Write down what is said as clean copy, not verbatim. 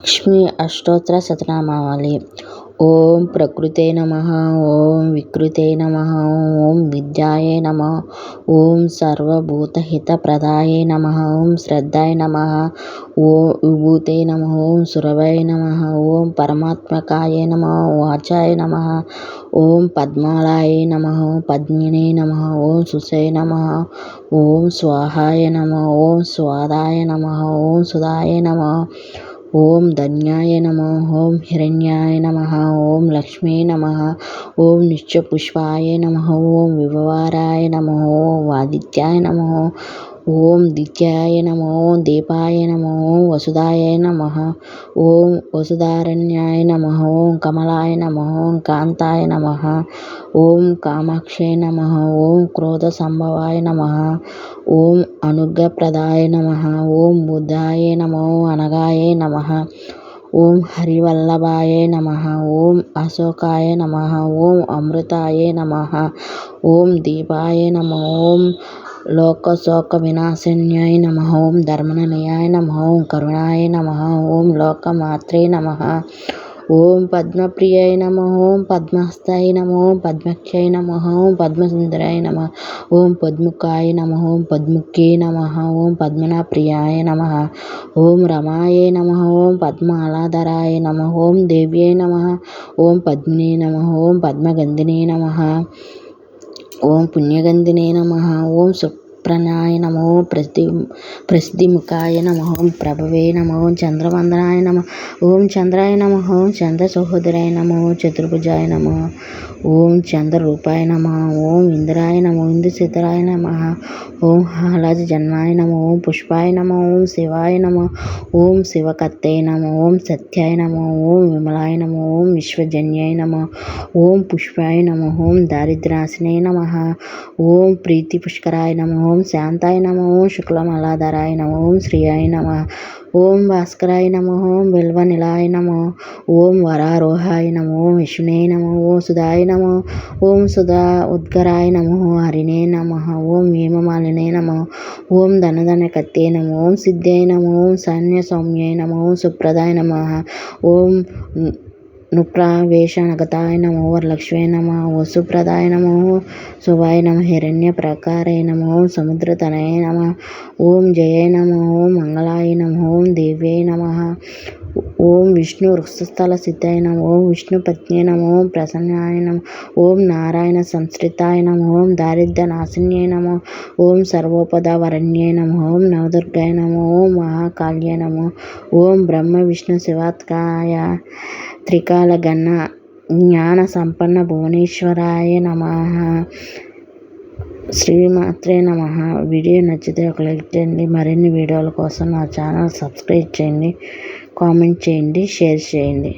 లక్ష్మీ అష్టోత్తర శతనామావళి. ఓం ప్రకృతే నమః. ఓం వికృతే నమః. ఓం విద్యాయే నమః. ఓం సర్వభూతహితప్రదాయే నమః. ఓం శ్రద్ధాయ నమః. ఓం విభూతే నమః. ఓం సురవై నమః. ఓం పరమాత్మకాయ నమః. వాచాయ నమః. ఓం పద్మాలయే నమః. పద్మినే నమః. ఓం సుషే నమః. ఓం స్వాహాయ నమః. ఓం స్వాదాయ నమః. ఓం సుధాయ నమః. ఓం ధన్యాయ నమః. ఓం హిరణ్యాయ నమః. ఓం లక్ష్మీ నమః. ఓం నిత్యపుష్పాయ నమః. ఓం విభవారాయ నమః. ఓం ఆదిత్యాయ నమః. ఓం దిత్యాయ నమః. ఓం దీపాయ నమః. ఓం వసుదాయ నమః. ఓం వసుధారణ్యాయ నమః. ఓం కమలాయ నమః. ఓం కాంతాయ నమః. ఓం కామాక్షే నమః. ఓం క్రోధ సంభవాయ నమః. ఓం అనుగ్రహప్రదాయ నమః. ఓం బుద్ధాయ నమః. ఓం అనగాయ నమః. ఓం హరివల్లభాయ నమః. ఓం అశోకాయ నమః. ఓం అమృతాయ నమః. ఓం దీపాయ నమః. ఓం లోకశోక వినాశన్యాయ నమః. ఓం ధర్మనిలయాయ నమః. ఓం కరుణాయ నమః. ఓం లోకమాత్రే నమః. ఓం పద్మప్రియాయ నమః. ఓం పద్మహస్తాయ నమః. ఓం పద్మాక్షాయ నమః. ఓం పద్మసుందరాయ నమః. ఓం పద్ముఖాయ నమః. ఓం పద్ముఖ్యే నమః. ఓం పద్మనాప్రియాయ నమః. ఓం రమాయ నమః. ఓం పద్మాలాధరాయ నమః. ఓం దేవ్యై నమః. ఓం పద్మినే నమః. ఓం పద్మగంధినే నమః. ఓం పుణ్యగంధినే నమః. ఓం సుప్రణాయ నమః. ఓం ప్రసిద్ధిముఖాయ నమః. ఓం ప్రభవే నమః. ఓం చంద్రవందనాయ నమః. ఓం చంద్రాయ నమః. ఓం చంద్ర సహోదరాయ నమః. ఓం చతుర్భుజాయ నమః. ఓం చంద్రరూపాయ నమః. ఓం ఇంద్రాయ నమః. ఇంద్రశేఖరాయ నమః. ఓం హాలాజ జన్మాయ నమః. ఓం పుష్పాయ నమః. ఓం శివాయ నమః. ఓం శివకర్తే నమః. ఓం సత్యాయ నమః. ఓం విమలాయ నమః. ఓం విశ్వజన్యాయ నమః. ఓం పుష్పాయ నమః. ఓం దారిద్ర్యనాశినే నమః. ఓం ప్రీతి పుష్కరాయ నమః. ఓం శాంతాయ నమః. ఓం శుక్లమాలాధరాయ నమః. ఓం శ్రీయాయ నమః. ఓం భాస్కరాయ నమః. ఓం బిల్వనిలాయ నమః. ఓం వరారోహాయ నమః. ఓం విష్ణునే నమః. ఓం సుధాయ నమః. ఓం సుధా ఉద్గరాయ నమః. హరినే నమః. ఓం హేమమాలినే నమః. ఓం ధనకర్తే నమః. ఓం సిద్ధాయ నమః. ఓం సైన్య సౌమ్యాయ నమః. ఓం సుప్రదాయ నమః. ఓం నుప్రావేశనగతాయ నమః. వరలక్ష్మీ నమః. వసుప్రదాయ నమః. శుభాయ నమః. హిరణ్య ప్రకారాయ నమః. ఓం సముద్రతనయ నమః. ఓం జయాయ నమః. ఓం మంగళాయ నమః. ఓం దేవ్యై నమః. ఓం విష్ణు వృక్షస్థల స్థితాయ నమః. ఓం విష్ణు పత్న్యై నమః. ఓం ప్రసన్నాయ నమః. ఓం నారాయణ సంశ్రితాయ నమః. ఓం దారిద్ర్య నాశిన్యై నమః. ఓం సర్వోపద వరణ్యై నమః. ఓం నవదుర్గాయ నమః. ఓం మహాకాళ్యాయ నమః. ఓం బ్రహ్మ విష్ణు శివాత్కాయ త్రికాల గణ జ్ఞాన సంపన్న భువనేశ్వరాయ నమః. శ్రీమాత్రే నమః. వీడియో నచ్చితే ఒక లైక్ చేయండి. మరిన్ని వీడియోల కోసం నా ఛానల్ సబ్స్క్రైబ్ చేయండి. కామెంట్ చేయండి. షేర్ చేయండి.